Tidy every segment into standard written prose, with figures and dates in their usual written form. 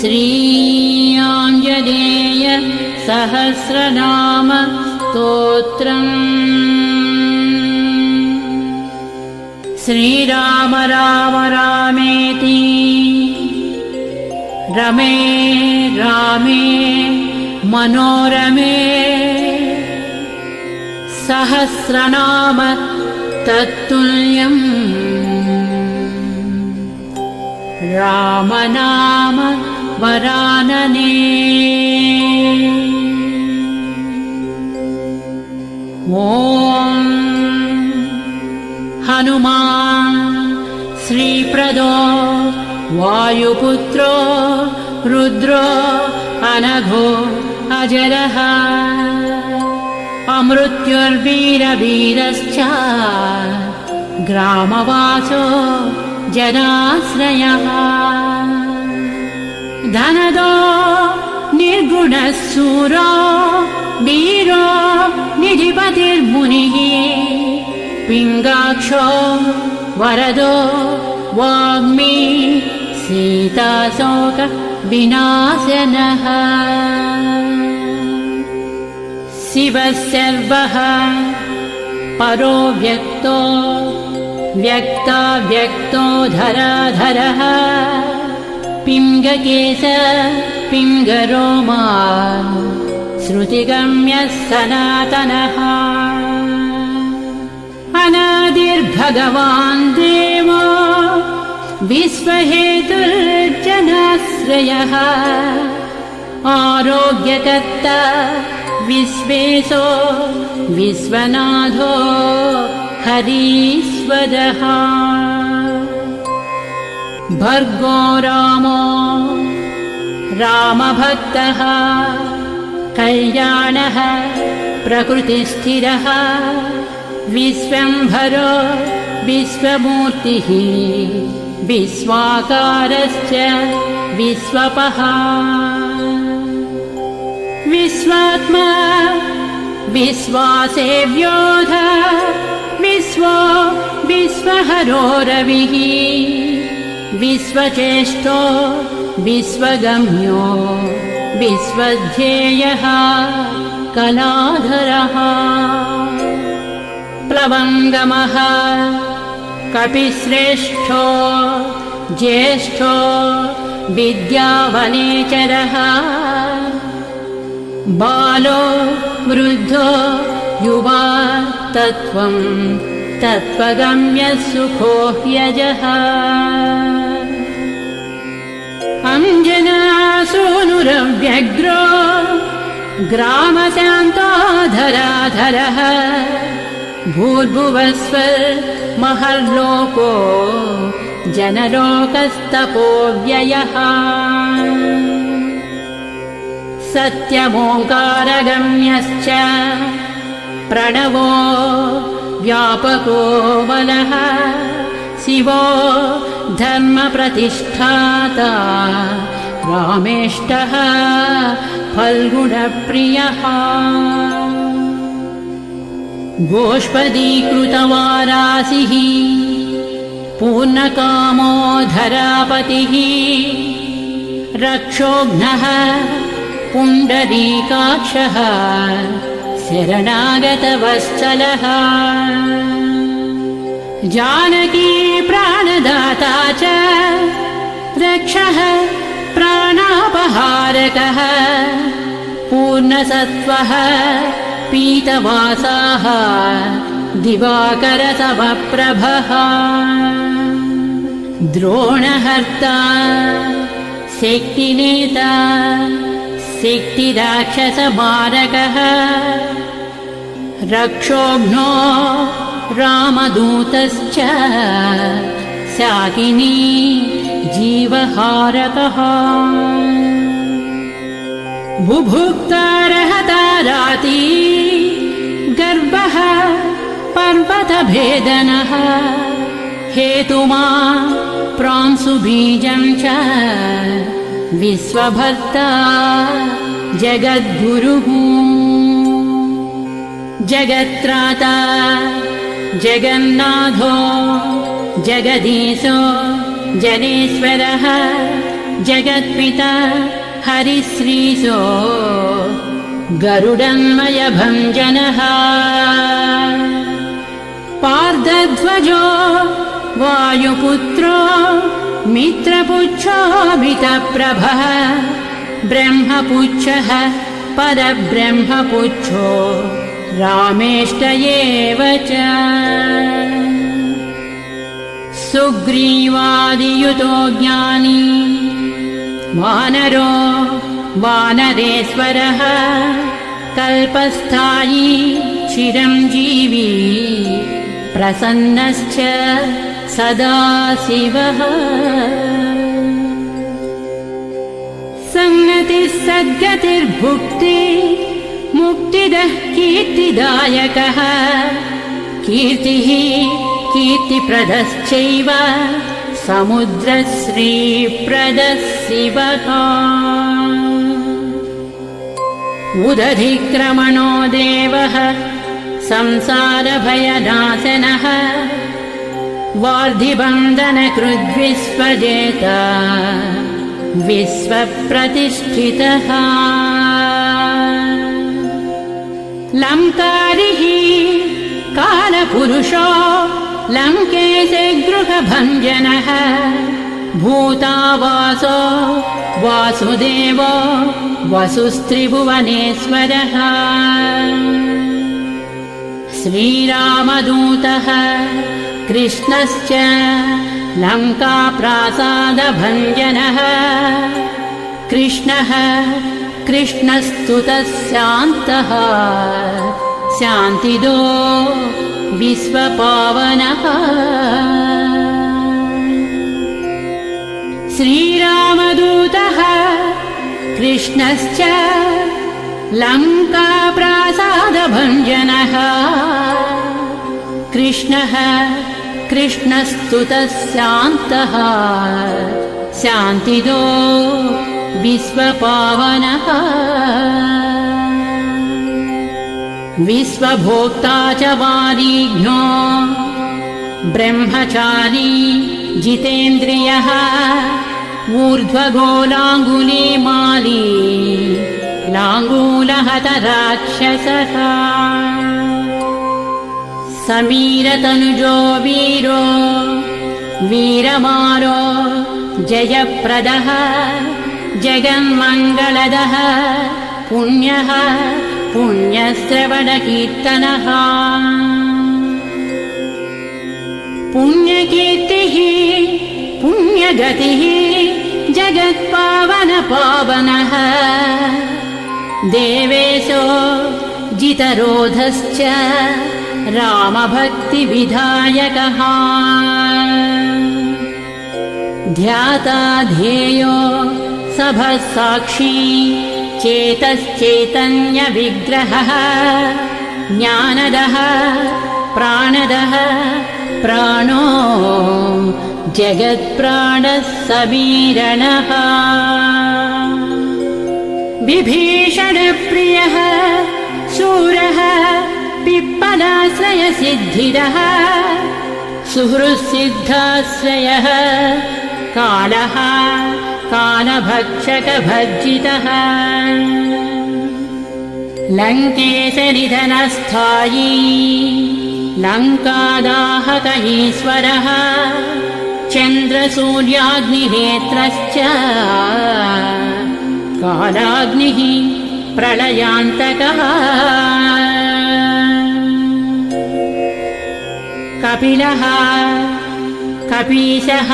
श्रीआञ्जनेय सहस्रनाम स्तोत्रम्। श्रीराम राम रामेति रमे रामे मनोरमे सहस्रनाम तत्तुल्यम् रामनाम वरानने। ॐ हनुमान् श्रीप्रदो वायुपुत्रो रुद्रो अनघो अजरः अमृत्युर्वीरवीरश्च ग्रामवासो जनाश्रयः धनदो निर्गुणः शूरो वीरो निधिपतिर्मुनिः पिङ्गाक्षो वरदो वाग्मी सीताशोक विनाशनः शिवः सर्वः परो व्यक्तो व्यक्ताव्यक्तो धराधरः पिङ्गकेश पिङ्गरोमा श्रुतिगम्यः सनातनः अनादिर्भगवान् देवो विश्वहेतुर्जनाश्रयः आरोग्यकर्ता विश्वेशो विश्वनाथो हरीश्वरः भर्गो रामो रामभक्तः कल्याणः प्रकृतिस्थिरः विश्वम्भरो विश्वमूर्तिः विश्वाकारश्च विश्वपः विश्वात्मा विश्वासेव्योऽध विश्वो विश्वहरो रविः विश्वचेष्टो विश्वगम्यो विश्वध्येयः कलाधरः प्लवङ्गमः कपिश्रेष्ठो ज्येष्ठो विद्यावनेचरः बालो वृद्धो युवा तत्त्वं तत्त्वगम्यः सुखो ह्यजः अंजनासूनुरव्यग्रो ग्रामशान्तो धराधरः भूर्भुवस्वर्महर्लोको जनलोकस्तपोव्ययः सत्यमोङ्कारगम्यश्च प्रणवो व्यापको बलः शिवो धर्मप्रतिष्ठाता रामेष्टः फल्गुणप्रियः गोष्पदीकृतवारासिः पूर्णकामो धरापतिः रक्षोघ्नः पुण्डरीकाक्षः शरणागतवत्सलः जानकी प्राणदाता च रक्षः प्राणापहारकः पूर्णसत्त्वः पीतवासाः दिवाकरसमप्रभः द्रोणहर्ता शक्तिनेता शक्तिराक्षसमारकः रक्षोघ्नो रामदूतश्च शाकिनी जीवहारकः बुभुक्तारहता राती गर्भः पर्वतभेदनः हेतुमा प्रांशुबीजं च विश्वभर्ता जगद्गुरुः जगत्राता जगन्नाथो जगदीशो जनेश्वरः जगत्पिता हरिश्रीशो गरुडन्मयभञ्जनः पार्दध्वजो वायुपुत्रो मित्रपुच्छोऽमितप्रभः ब्रह्मपुच्छः परब्रह्मपुच्छो रामेष्ट एव च सुग्रीवादियुतो ज्ञानी वानरो वानरेश्वरः कल्पस्थायी चिरञ्जीवी प्रसन्नश्च सदा शिवः सन्नतिः सद्गतिर्भुक्ति मुक्तिदः कीर्तिदायकः कीर्तिः कीर्तिप्रदश्चैव समुद्रश्रीप्रदः शिवः उदधिक्रमणो देवः संसारभयनाशनः वार्धिबन्धनकृद्विश्वजेता विश्वप्रतिष्ठितः लङ्कारिः कालपुरुषो लङ्केशे गृहभञ्जनः भूतावासो वासुदेवो वसुस्त्रिभुवनेश्वरः श्रीरामदूतः कृष्णश्च लङ्काप्रासादभञ्जनः कृष्णः कृष्णस्तुतः शान्तः शान्तिदो विश्वपावनः श्रीरामदूतः कृष्णश्च लङ्काप्रासादभञ्जनः कृष्णः कृष्णस्तुतः शान्तः शान्तिदो विश्वपावनः विश्वभोक्ता च वारिघ्नो ब्रह्मचारी जितेन्द्रियः ऊर्ध्वगोलाङ्गुलीमाली लाङ्गूलहतराक्षसः समीरतनुजो वीरो वीरमारो जयप्रदः जगन्मङ्गलदः पुण्यः पुण्यश्रवणकीर्तनः पुण्यकीर्तिः पुण्यगतिः जगत्पावनपावनः देवेशो जितरोधश्च रामभक्तिविधायकः ध्याता ध्येयो सभसाक्षी चेतश्चैतन्यविग्रहः ज्ञानदः प्राणदः प्राणो जगत्प्राणः समीरणः विभीषणप्रियः शूरः पिप्पलाश्रयसिद्धिरः सुहृत्सिद्धाश्रयः कालः कालभक्षकभर्जितः लङ्केशनिधनस्थायी लङ्कादाहक ईश्वरः चन्द्रसूर्याग्निनेत्रश्च कालाग्निः प्रलयान्तकः कपिलः कपीशः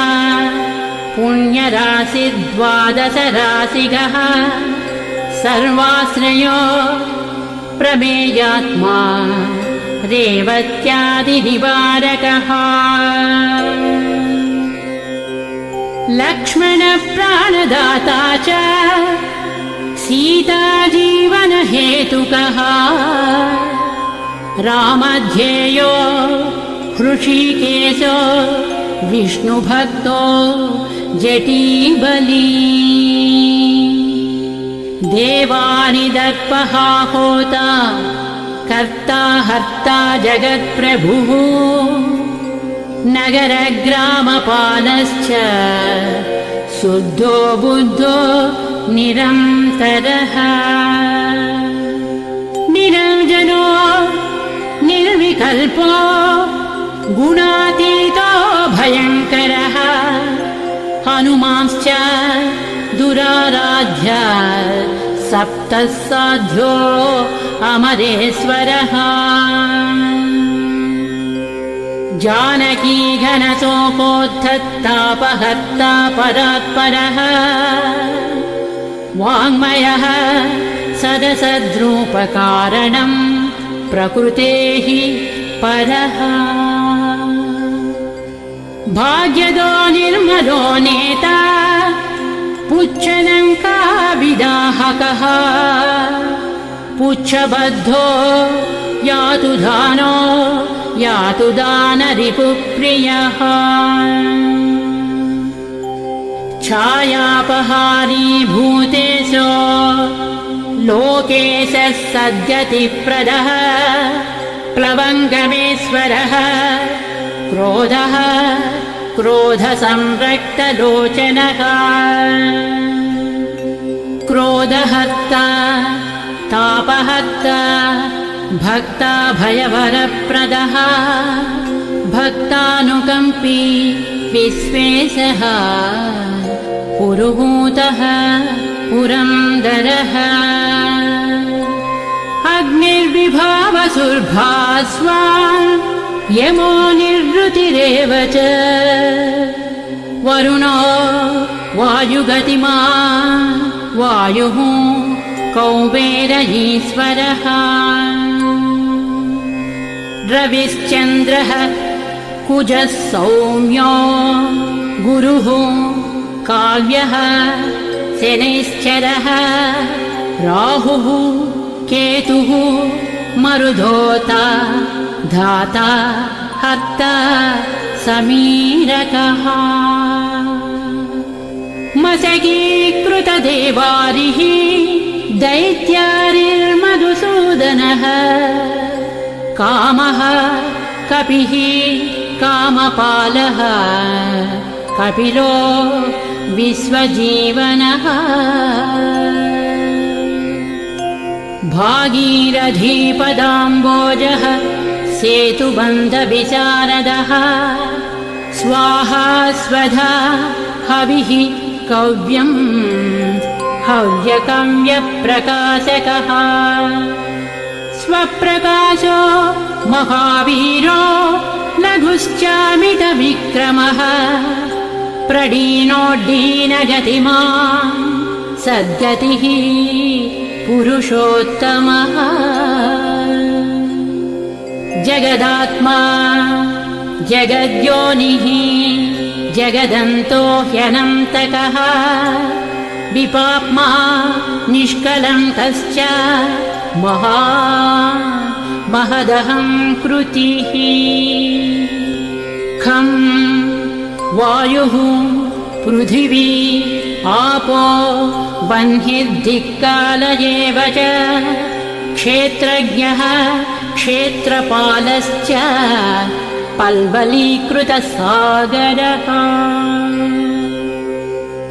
पुण्यराशिर्द्वादशराशिगः सर्वाश्रयो प्रमेयात्मा रेवत्यादिनिवारकः लक्ष्मणप्राणदाता च सीताजीवनहेतुकः रामध्येयो हृषीकेशो विष्णुभक्तो जटीबली देवानिदर्पः होता कर्ता हर्ता जगत्प्रभुः नगरग्रामपालश्च शुद्धो बुद्धो निरन्तरः निरञ्जनो निर्विकल्पो गुणातीतो भयङ्करः हनुमांश्च दुराराध्य सप्तः साध्यो अमरेश्वरः जानकी घनशोकोद्धतापहर्ता परात्परः वाङ्मयः सदसद्रूपकारणं प्रकृतेः परः भाग्यदो निर्मलो नेता पुच्छलङ्काविदाहकः पुच्छबद्धो यातु दानो यातु दानरिपुप्रियः छायापहारी भूतेशो लोकेशः सद्गतिप्रदः प्लवङ्गमेश्वरः क्रोधः क्रोधसंरक्तलोचनः क्रोधहर्ता तापहर्ता भक्ता भयवरप्रदः भक्तानुकम्पी विश्वेशः पुरुहूतः पुरन्दरः अग्निर्विभावसुर्भास्वान् यमो निर्वृतिरेव च वरुणो वायुगतिमान् वायुः कौबेरयीश्वरः रविश्चन्द्रः कुजः सौम्यो गुरुः काव्यः शनैश्चरः राहुः केतुः मरुधोता धाता हर्ता समीरकः मशकीकृतदेवारिः दैत्यारिर्मधुसूदनः कामः कपिः कामपालः कपिलो विश्वजीवनः भागीरथीपदाम्बोजः सेतुबन्धविशारदः स्वाहा स्वधा हविः कव्यम् हव्यकव्यप्रकाशकः स्वप्रकाशो महावीरो लघुश्चामितविक्रमः प्रडीनोड्डीनगतिमान् सद्गतिः पुरुषोत्तमः जगदात्मा जगद्योनिः जगदन्तो ह्यनन्तकः विपाप्मा निष्कलङ्कश्च महदहं कृतिः खं वायुः पृथिवी आपो वह्निर्दिक्कालयेव च क्षेत्रज्ञः क्षेत्रपालश्च पल्वलीकृतसागरः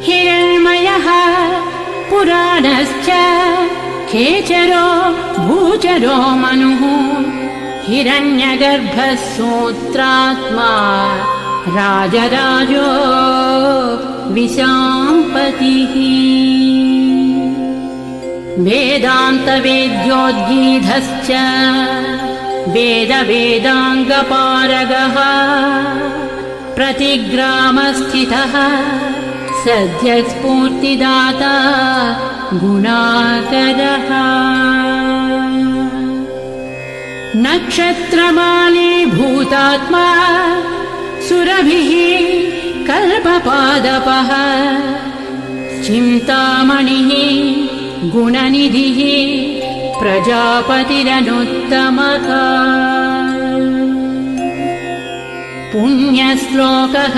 हिरण्मयः पुराणश्च खेचरो भूचरो मनुः हिरण्यगर्भः सूत्रात्मा राजराजो विशाम्पतिः वेदान्तवेद्योद्गीधश्च वेदवेदाङ्गपारगः प्रतिग्रामस्थितः सद्यस्फूर्तिदाता गुणाकरः नक्षत्रमाली भूतात्मा सुरभिः कल्पपादपः चिन्तामणिः गुणनिधिः प्रजापतिरनुत्तमः पुण्यश्लोकः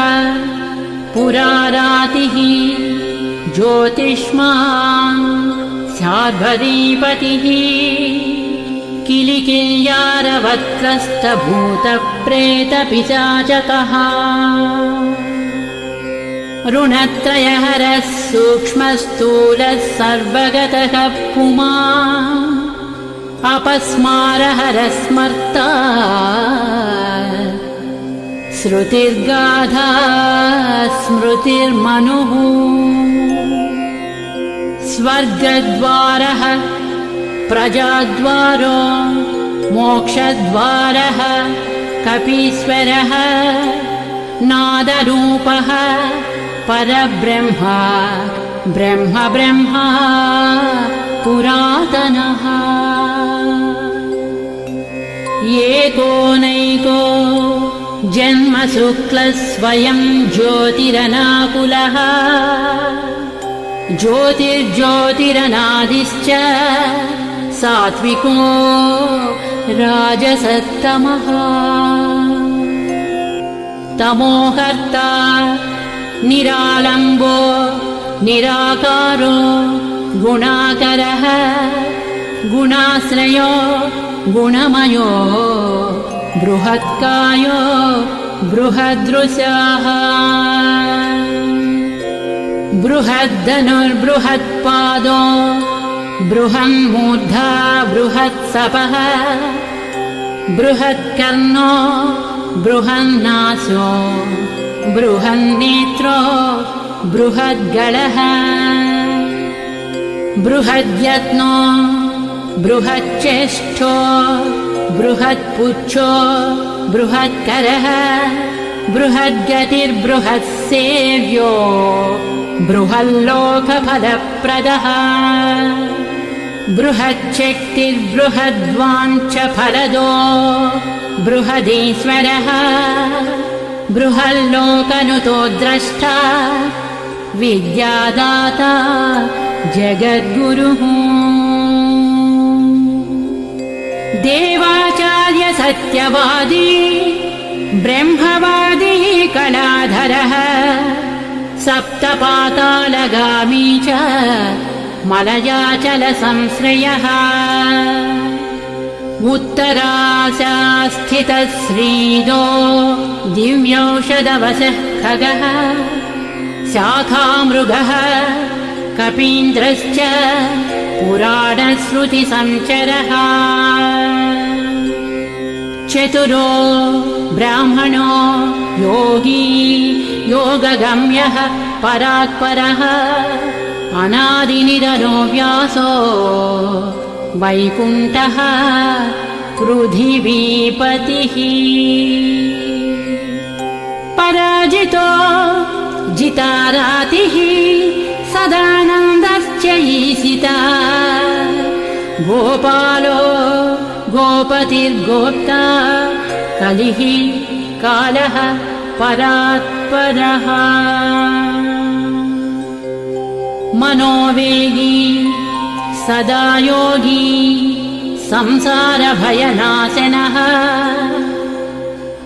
पुरारातिः ज्योतिष्मान् शार्वरीपतिः किलिकिल्यारवत्रस्तभूतप्रेतपिशाचकः ऋणत्रयहरः सूक्ष्मस्थूलः सर्वगतः पुमान् अपस्मारहरः स्मर्ता श्रुतिर्गाधा स्मृतिर्मनुः स्वर्गद्वारः प्रजाद्वारो मोक्षद्वारः कपीश्वरः नादरूपः परब्रह्म ब्रह्म ब्रह्मा पुरातनः एकोनैको जन्मशुक्लः स्वयं ज्योतिरनाकुलः ज्योतिर्ज्योतिरनादिश्च सात्विको राजसत्तमः तमोहर्ता निरालम्बो निराकारो गुणाकरः गुणाश्रयो गुणमयो बृहत्कायो बृहदृशः बृहद्दनुर्बृहत्पादो बृहन्मूर्धा बृहत्सपः बृहत्कर्णो बृहन्नासो बृहन्नेत्रो बृहद्गळः बृहद्यत्नो बृहच्चेष्टो बृहत्पुच्छो बृहत्करः बृहद्गतिर्बृहत्सेव्यो बृहल्लोकफलप्रदः बृहच्छक्तिर्बृहद्वाञ्छफलदो बृहदीश्वरः बृहल्लोकनुतो द्रष्टा विद्यादाता जगद्गुरुः देवाचार्य सत्यवादी ब्रह्मवादी कलाधरः सप्तपातालगामी च मलयाचलसंश्रयः उत्तराशास्थितः श्रीदो दिव्यौषधवशः खगः शाखामृगः कपीन्द्रश्च पुराणश्रुतिसञ्चरः चतुरो ब्राह्मणो योगी योगगम्यः परात्परः अनादिनिधनो व्यासो वैकुण्ठः पृथिवीपतिः पराजितो जितारातिः सदानन्दश्च ईशिता गोपालो गोपतिर्गोप्ता कलिः कालः परात्परः मनोवेगी सदा योगी संसारभयनाशनः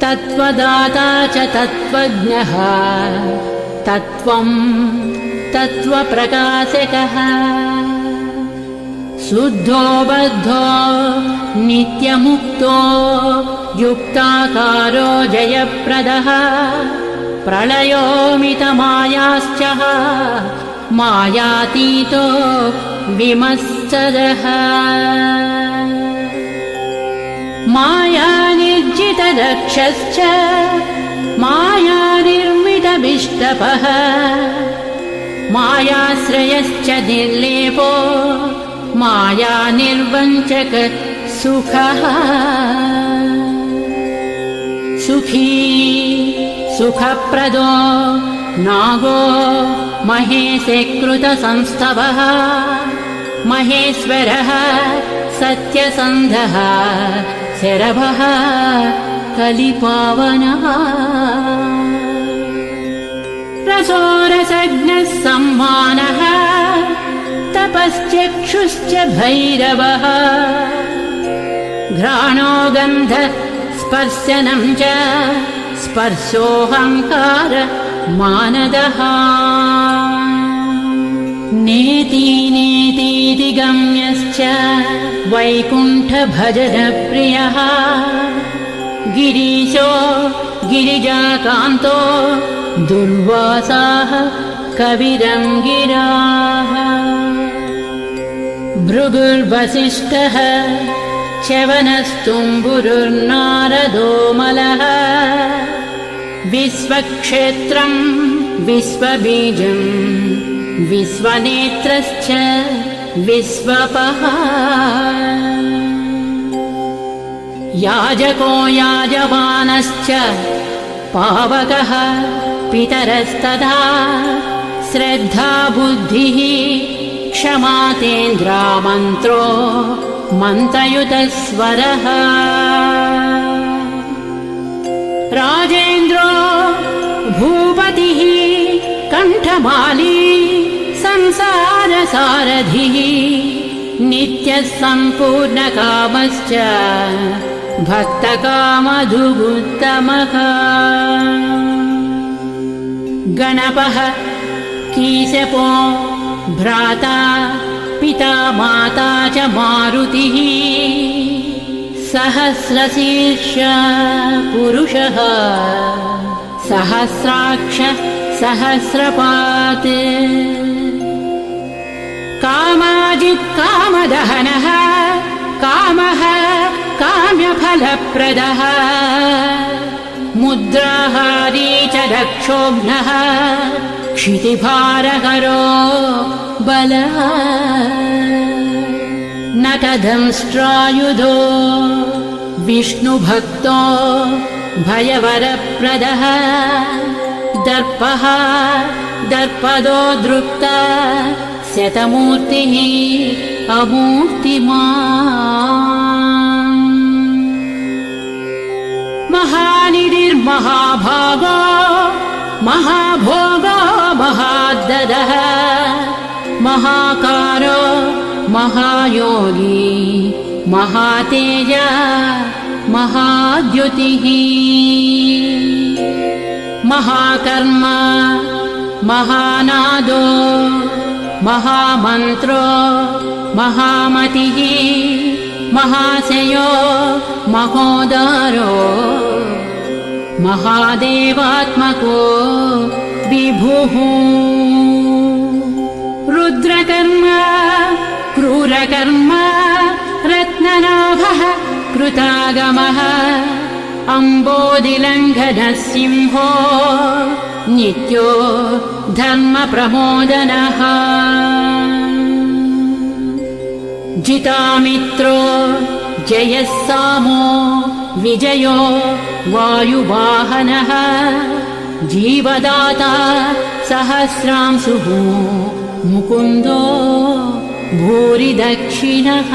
तत्त्वदाता च तत्त्वज्ञः तत्त्वं तत्त्वप्रकाशकः शुद्धो बद्धो नित्यमुक्तो युक्ताकारो जयप्रदः प्रलयोमितमायाश्च मायातीतो विमत्सरः मायानिर्जितदक्षश्च मायानिर्मितविष्टपः मायाश्रयश्च निर्लेपो मायानिर्वञ्चक सुखः सुखी सुखप्रदो नागो महेशकृतसंस्तवः महेश्वरः सत्यसन्धः शरभः कलिपावनः रसोरसज्ञः सम्मानः तपश्चक्षुश्च भैरवः घ्राणो गन्ध स्पर्शनं च स्पर्शोऽहङ्कार मानदः नेति नेतीति गम्यश्च वैकुण्ठभजनप्रियः गिरीशो गिरिजाकान्तो दुर्वासाः कविरङ्गिराः भृगुर्वसिष्ठः च्यवनस्तुम्बुरुर्नारदो मलः विश्वक्षेत्रं विश्वबीजं विश्वनेत्रश्च विश्वपः याजको याजमानश्च पावकः पितरस्तथा श्रद्धा बुद्धिः क्षमा तेन्द्रा मन्त्रो मन्त्रयुतस्वरः राजेन्द्रो भूपतिः कण्ठमाली संसारसारथिः नित्यः सम्पूर्णकामश्च भक्तकामधुगुत्तमः गणपः कीशपो भ्राता पिता माता च मारुतिः सहस्रशीर्ष पुरुषः सहस्राक्ष सहस्रपात् कामाजित् कामदहनः कामः काम्यफलप्रदः मुद्राहारी च दक्षोघ्नः क्षितिभारहरो बलः नखदंष्ट्रायुधो विष्णुभक्तो भयवरप्रदः दर्पः दर्पदो दृप्ता शतमूर्तिः अमूर्तिमान् महानिधिर्महाभागो महाभोगो महाददः महाकारो महायोगी महातेज महाद्युतिः महाकर्म महानादो महामन्त्रो महामतिः महाशयो महोदारो महादेवात्मको विभुः रुद्रकर्म क्रूरकर्म रत्ननाभः कृतागमः अम्बोधिलङ्घनः सिंहो नित्यो धर्मप्रमोदनः जितामित्रो जयः सामो विजयो वायुवाहनः जीवदाता सहस्रांशुः मुकुन्दो भूरिदक्षिणः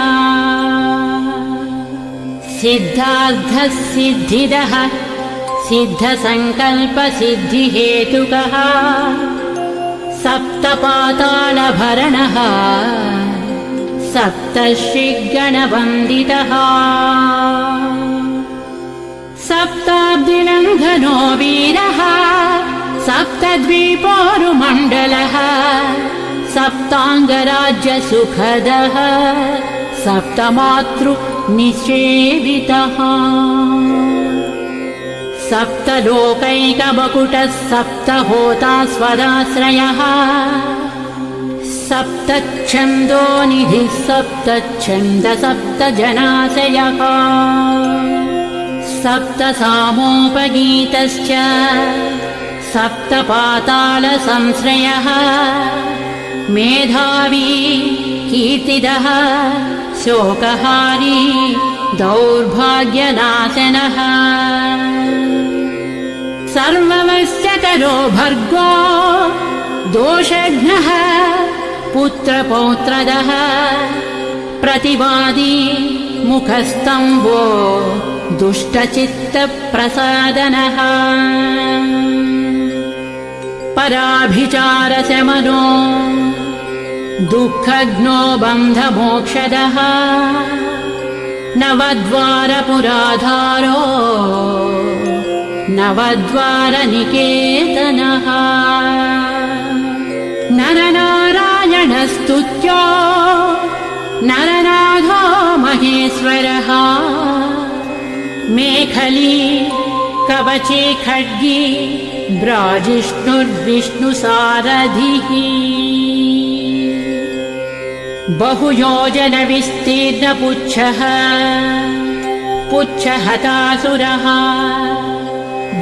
सिद्धार्थः सिद्धिदः सिद्धसङ्कल्पसिद्धिहेतुकः सप्तपातालभरणः सप्तर्षिगणवन्दितः सप्ताब्दिलङ्घनो वीरः सप्तद्वीपोरुमण्डलः सप्ताङ्गराज्यसुखदः सप्तमातृनिषेवितः सप्तलोकैकवकुटः सप्तहोता स्वराश्रयः सप्तच्छन्दोनिधिः सप्तच्छन्द सप्तजनाशयः सप्तसामोपगीतश्च सप्तपातालसंश्रयः मेधावी कीर्तिदः शोकहारी दौर्भाग्यनाशनः सर्ववश्यकरो भर्गो दोषघ्नः पुत्रपौत्रदः प्रतिवादी मुखस्तम्भो दुष्टचित्तप्रसादनः पराभिचारशमनो दुःखघ्नो बन्धमोक्षदः नवद्वारपुराधारो नवद्वारनिकेतनः नरनारायणस्तुत्यो नरनाथो महेश्वरः मेखली कवचे खड्गी ब्राजिष्णुर्विष्णुसारथिः बहुयोजनविस्तीर्णपुच्छः पुच्छहतासुरः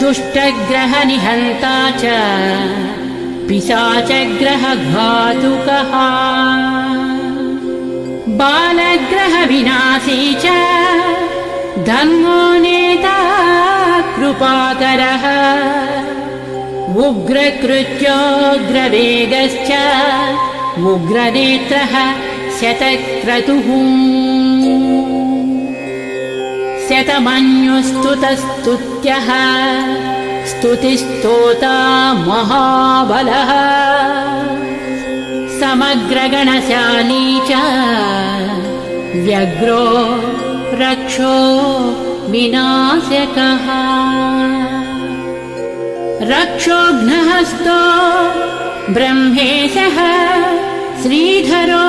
दुष्टग्रहनिहन्ता च पिशाचग्रहघातुकः बालग्रहविनाशी च धर्मो नेता कृपाकरः उग्रकृत्योग्रवेगश्च उग्रनेत्रः शतक्रतुः शतमन्युस्तुतस्तुत्यः स्तुतिस्तोता महाबलः समग्रगणशाली च व्यग्रो रक्षो विनाशकः रक्षोघ्नहस्तो ब्रह्मेशः श्रीधरो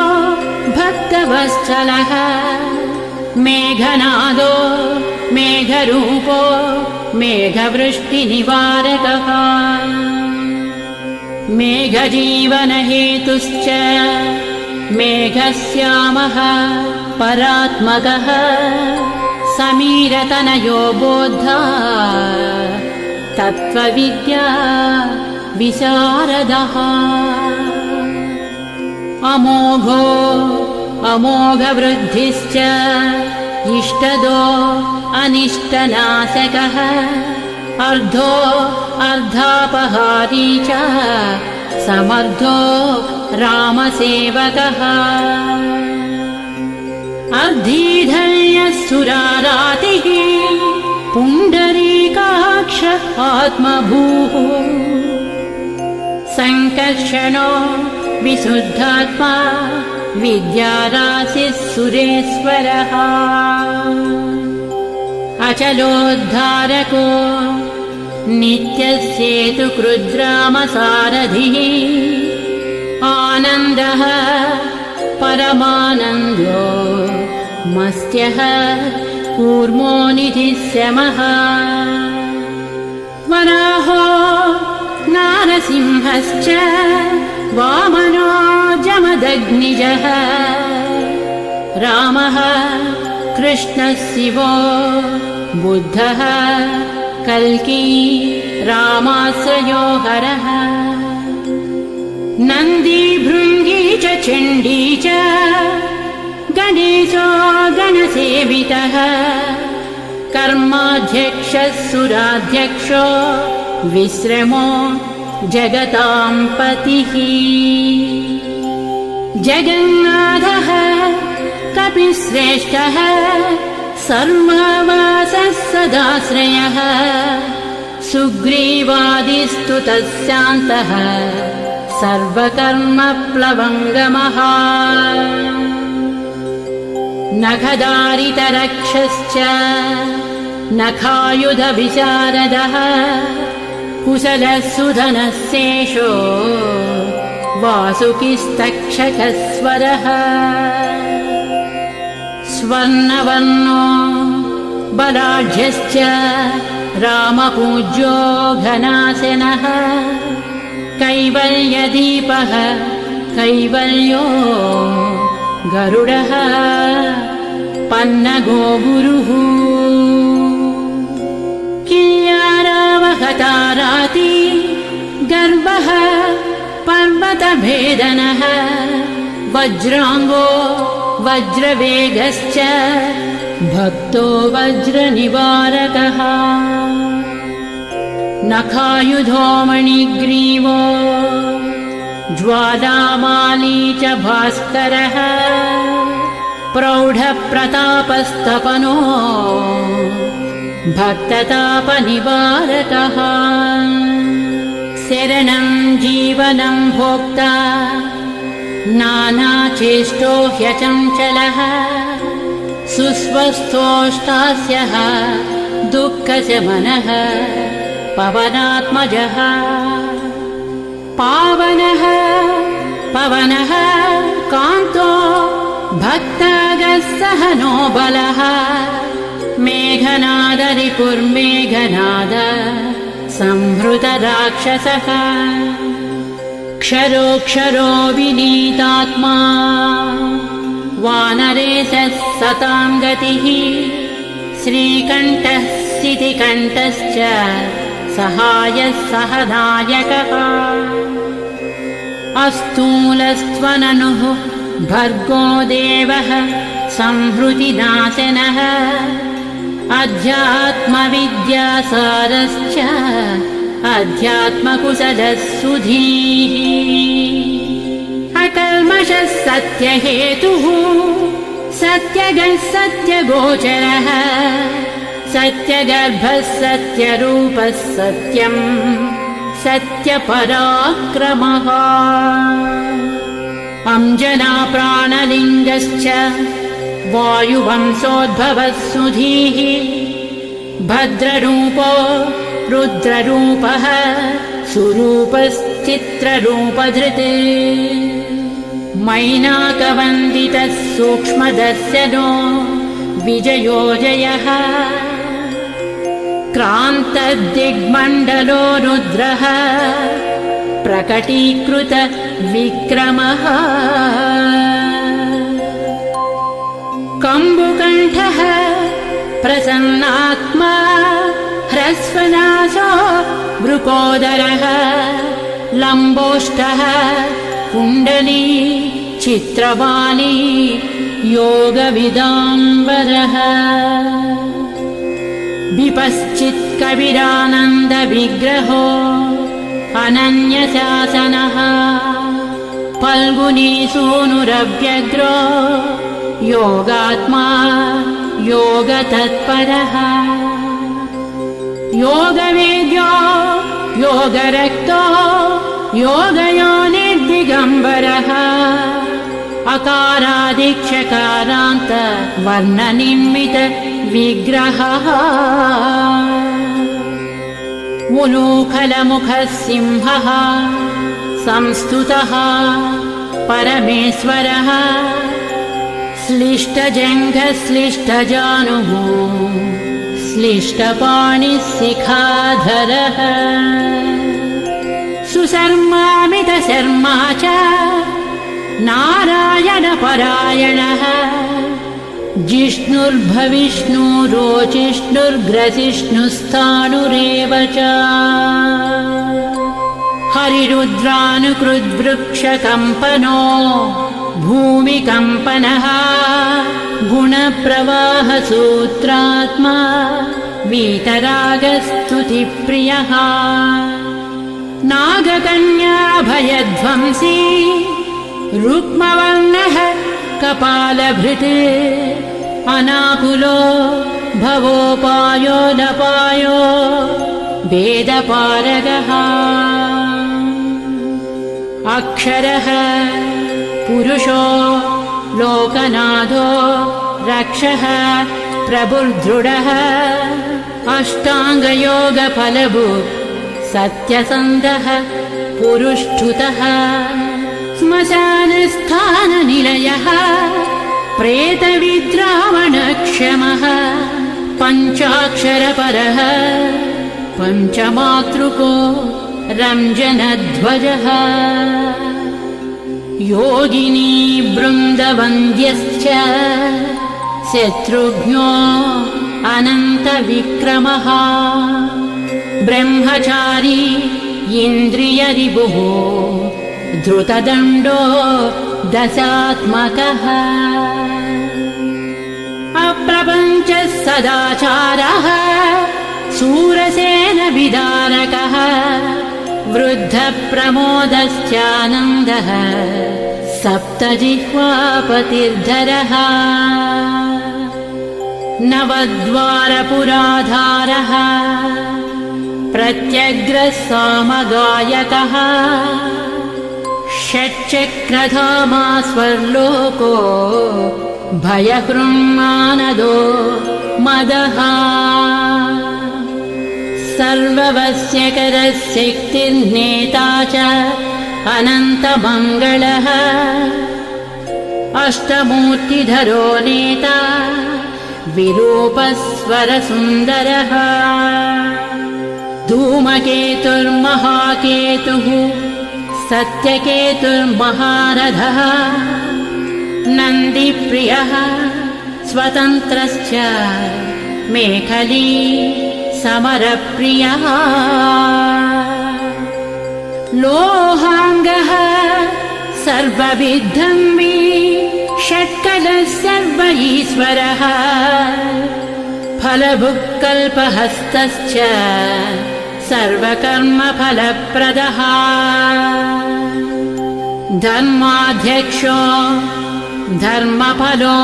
भक्तवत्सलः मेघनादो मेघरूपो मेघवृष्टिनिवारकः मेघजीवनहेतुश्च मेघश्यामः परात्मकः समीरतनयो बोद्धा तत्त्वविद्या विशारदः अमोघो अमोघवृद्धिश्च इष्टदो अनिष्टनाशकः अर्धो अर्धापहारी च समर्थो रामसेवकः अर्धीधर्यसुरारातिः पुण्डरीकाक्ष आत्मभूः संकर्षणो विशुद्धात्मा विद्याराशिः सुरेश्वरः अचलोद्धारको नित्यस्येतुकृद्रामसारथिः आनन्दः परमानन्दो मस्त्यः कूर्मो निधिश्यमः वराहो नारसिंहश्च वामनो जमदग्निजः रामः कृष्णः शिवो बुद्धः कल्की रामाश्रयो हरः नन्दी भृङ्गी च चण्डी च गणेशो गणसेवितः कर्माध्यक्षः सुराध्यक्षो विश्रमो जगतां पतिः जगन्नाथः कपिश्रेष्ठः सर्ववासः सदाश्रयः सुग्रीवादिस्तुतः शान्तः सर्वकर्मप्लवङ्गमः नखदारितरक्षश्च नखायुधविशारदः कुशलः सुधनः शेषो वासुकिस्तक्षकस्वरः स्वर्णवर्णो बलाढ्यश्च रामपूज्यो घनाशनः कैवल्यदीपः कैवल्यो गरुडः पन्नगो गुरुः किल्यारावहताराति गर्भः पर्वतभेदनः वज्राङ्गो वज्रवेगश्च भक्तो वज्रनिवारकः नखायुधो मणिग्रीवो ज्वालामाली च भास्करः प्रौढप्रतापस्तपनो भक्ततापनिवारकः शरणं जीवनं भोक्ता नानाचेष्टो ह्यचञ्चलः सुस्वस्थोष्टास्यः दुःखशमनः पवनात्मजः पावनः पवनः कान्तो भक्तागस्सहनो बलः मेघनादरिपुर्मेघनाद स संहृतराक्षसः क्षरोक्षरो विनीतात्मा वानरेशः सतां गतिः श्रीकण्ठः सितिकण्ठश्च सहायः सहनायकः अस्तूलस्त्वननुः भर्गो देवः संहृतिनाशनः अध्यात्मविद्यासारश्च अध्यात्मकुशलः सुधीः अकल्मषः सत्यहेतुः सत्यगः सत्यगोचरः सत्यगर्भः सत्यरूपः सत्यम् सत्यपराक्रमः अंजनाप्राणलिङ्गश्च वायुवंशोद्भवः सुधीः भद्ररूपो रुद्ररूपः सुरूपश्चित्ररूपधृत् मैनाकवन्दितः सूक्ष्मदर्शनो विजयोजयः क्रान्तदिग्मण्डलो रुद्रः प्रकटीकृत विक्रमः कम्बुकण्ठः प्रसन्नात्मा ह्रस्वनासो वृकोदरः लम्बोष्ठः कुण्डली चित्रवाली योगविदाम्बरः विपश्चित्कविरानन्दविग्रहो अनन्यशासनः फल्गुनीसूनुरव्यग्रो योगात्मा योगतत्परः योगवेद्यो योगरक्तो योगयोनिर्दिगम्बरः अकारादिक्षकारान्त वर्णनिर्मित विग्रहः उलूखलमुखः सिंहः संस्तुतः परमेश्वरः श्लिष्टजङ्घः श्लिष्टजानुः श्लिष्टपाणिः शिखाधरः सुशर्मामितशर्मा च नारायणपरायणः जिष्णुर्भविष्णुरोचिष्णुर्ग्रसिष्णुस्थाणुरेव च हरिरुद्रानुकृद्वृक्षकम्पनो भूमिकम्पनः गुणप्रवाहसूत्रात्मा वीतरागस्तुतिप्रियः नागकन्याभयध्वंसी रुक्मवर्णः कपालभृत् अनाकुलो भवोपायो नपायो वेदपारगः अक्षरः पुरुषो लोकनाथो रक्षः प्रभुर्दृढः अष्टाङ्गयोगफलभुक् सत्यसन्धः पुरुष्ठुतः श्मशानस्थाननिलयः प्रेतविद्रावणक्षमः पञ्चाक्षरपरः पञ्चमातृको रञ्जनध्वजः योगिनी बृन्दवन्द्यश्च शत्रुघ्नो अनन्तविक्रमः ब्रह्मचारी इन्द्रियरिपुः धृतदण्डो दशात्मकः अप्रपञ्चः सदाचारः शूरसेनविदारकः वृद्धप्रमोदश्चानन्दः सप्तजिह्वापतिर्धरः नवद्वारपुराधारः प्रत्यग्रः सामगायकः षट्चक्रधामा स्वर्लोको भयहृन्मानदो मदः सर्ववश्यकरः शक्तिर्नेता च अनन्तमङ्गलः अष्टमूर्तिधरो नेता विरूपस्वरसुन्दरः धूमकेतुर्महाकेतुः सत्यकेतुर्महारथः नन्दिप्रियः स्वतन्त्रश्च मेखली समरप्रियः लोहाङ्गः सर्वविद्धम्बी षट्कलः सर्व ईश्वरः फलभुक्कल्पहस्तश्च सर्वकर्मफलप्रदः धर्माध्यक्षो धर्मफलो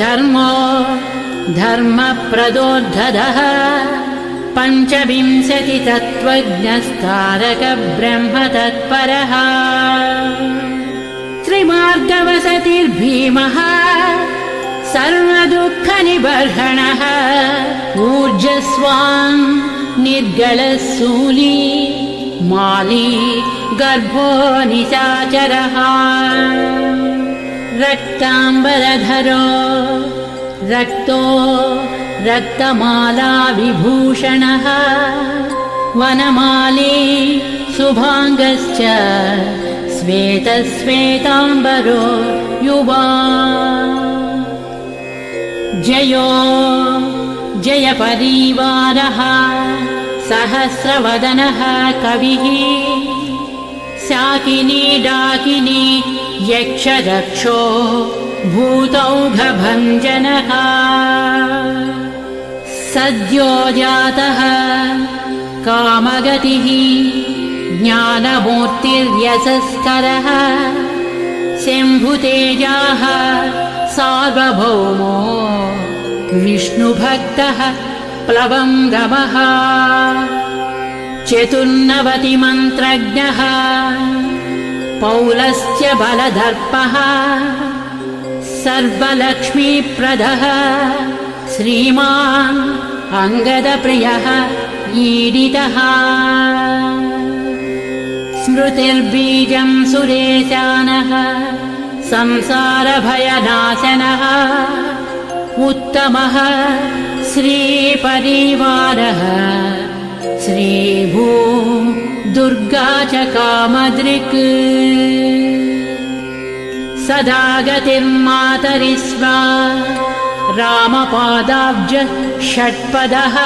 धर्मो धर्मप्रदोद्धतः पञ्चविंशतितत्त्वज्ञस्तारकब्रह्म तत्परः त्रिमार्गवसतिर्भीमः सर्वदुःखनिबर्हणः ऊर्जस्वान् निर्गलशूली माली गर्भो निशाचरः रक्ताम्बरधरो रक्तो रक्तमाला विभूषणः वनमाली शुभाङ्गश्च श्वेतश्वेताम्बरो युवा जयो जयपरिवारः सहस्रवदनः कविः शाकिनी डाकिनी यक्षरक्षो भूतौघभञ्जनः सद्यो जातः कामगतिः ज्ञानमूर्तिर्यशस्करः शम्भुतेजाः सार्वभौमो विष्णुभक्तः प्लवङ्गमः चतुर्नवतिमन्त्रज्ञः पौलस्त्य बलदर्पः सर्वलक्ष्मीप्रदः श्रीमान् अङ्गदप्रियः ईडितः स्मृतिर्बीजं सुरेशानः संसारभयनाशनः उत्तमः श्रीपरिवारः श्रीभू दुर्गा च कामदृक् सदा गतिर्मातरिस्वा रामपादाब्ज षट्पदः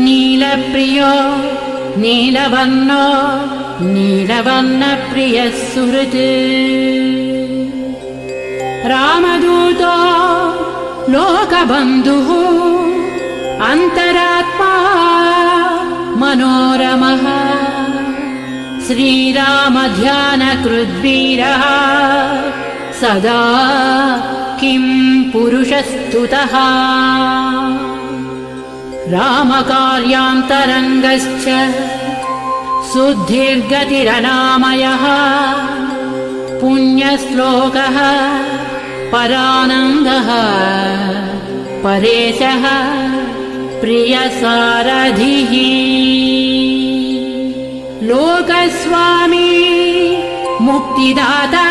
नीलप्रियो नीलवर्णो नीलवर्णप्रियः सुहृत् रामदूतो लोकबन्धुः अन्तरात्मा मनोरमः श्रीरामध्यानकृद्वीरः सदा किं पुरुषस्तुतः रामकार्यान्तरङ्गश्च शुद्धिर्गतिरनामयः पुण्यश्लोकः परानन्दः परेशः प्रियसारथिः लोकस्वामी मुक्तिदाता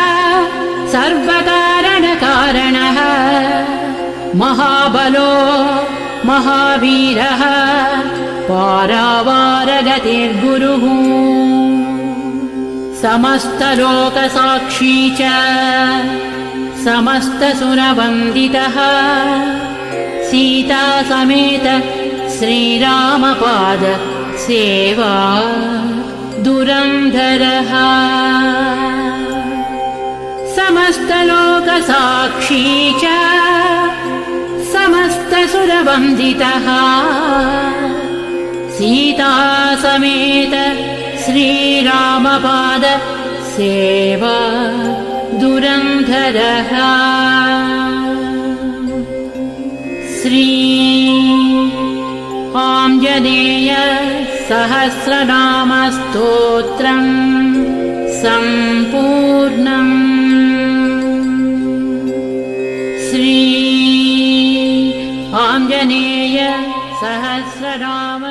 सर्वकारणकारणः महाबलो महावीरः पारावारगतिर्गुरुः समस्तलोकसाक्षी च समस्तसुरवन्दितः सीता समेत श्रीरामपाद सेवा दुरन्धरः समस्तलोकसाक्षी च समस्तसुरवन्दितः सीता समेत श्रीरामपाद सेवा दुरन्धरः श्री आञ्जनेय सहस्रनामस्तोत्रम् सम्पूर्णम् श्री आञ्जनेय सहस्रनाम